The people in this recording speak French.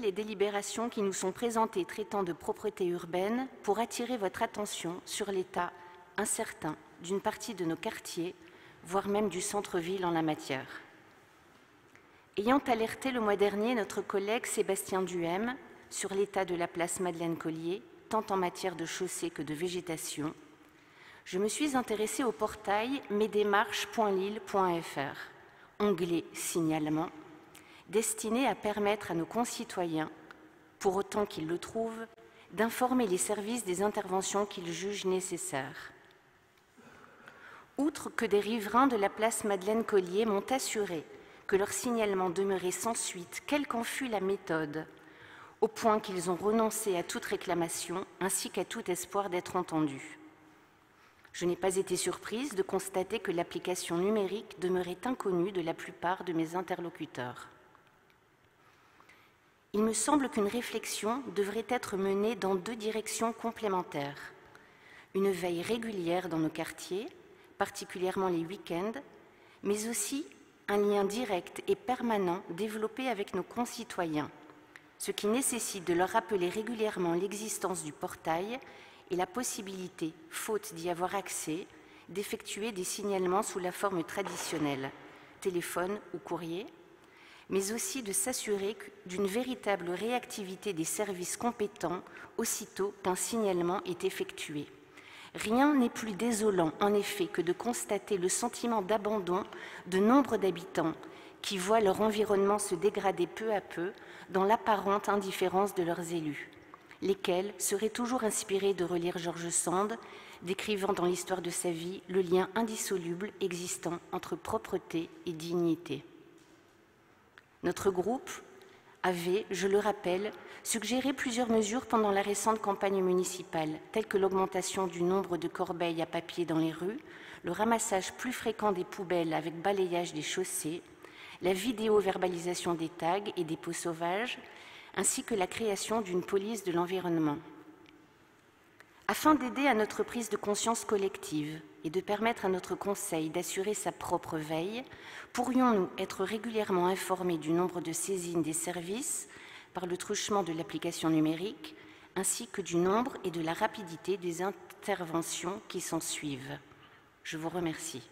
les délibérations qui nous sont présentées traitant de propreté urbaine pour attirer votre attention sur l'état incertain d'une partie de nos quartiers, voire même du centre-ville en la matière. Ayant alerté le mois dernier notre collègue Sébastien Duhem sur l'état de la place Madeleine-Collier, tant en matière de chaussée que de végétation, je me suis intéressée au portail mesdémarches.lille.fr, onglet signalement, destiné à permettre à nos concitoyens, pour autant qu'ils le trouvent, d'informer les services des interventions qu'ils jugent nécessaires. Outre que des riverains de la place Madeleine-Collier m'ont assuré que leur signalement demeurait sans suite, quelle qu'en fût la méthode, au point qu'ils ont renoncé à toute réclamation ainsi qu'à tout espoir d'être entendus. Je n'ai pas été surprise de constater que l'application numérique demeurait inconnue de la plupart de mes interlocuteurs. Il me semble qu'une réflexion devrait être menée dans deux directions complémentaires. Une veille régulière dans nos quartiers, particulièrement les week-ends, mais aussi un lien direct et permanent développé avec nos concitoyens, ce qui nécessite de leur rappeler régulièrement l'existence du portail et la possibilité, faute d'y avoir accès, d'effectuer des signalements sous la forme traditionnelle, téléphone ou courrier, mais aussi de s'assurer d'une véritable réactivité des services compétents aussitôt qu'un signalement est effectué. Rien n'est plus désolant, en effet, que de constater le sentiment d'abandon de nombre d'habitants qui voient leur environnement se dégrader peu à peu dans l'apparente indifférence de leurs élus, lesquels seraient toujours inspirés de relire George Sand, décrivant dans l'histoire de sa vie le lien indissoluble existant entre propreté et dignité. Notre groupe avait, je le rappelle, suggéré plusieurs mesures pendant la récente campagne municipale, telles que l'augmentation du nombre de corbeilles à papier dans les rues, le ramassage plus fréquent des poubelles avec balayage des chaussées, la vidéo-verbalisation des tags et des pots sauvages, ainsi que la création d'une police de l'environnement. Afin d'aider à notre prise de conscience collective et de permettre à notre Conseil d'assurer sa propre veille, pourrions-nous être régulièrement informés du nombre de saisines des services par le truchement de l'application numérique, ainsi que du nombre et de la rapidité des interventions qui s'en suivent. Je vous remercie.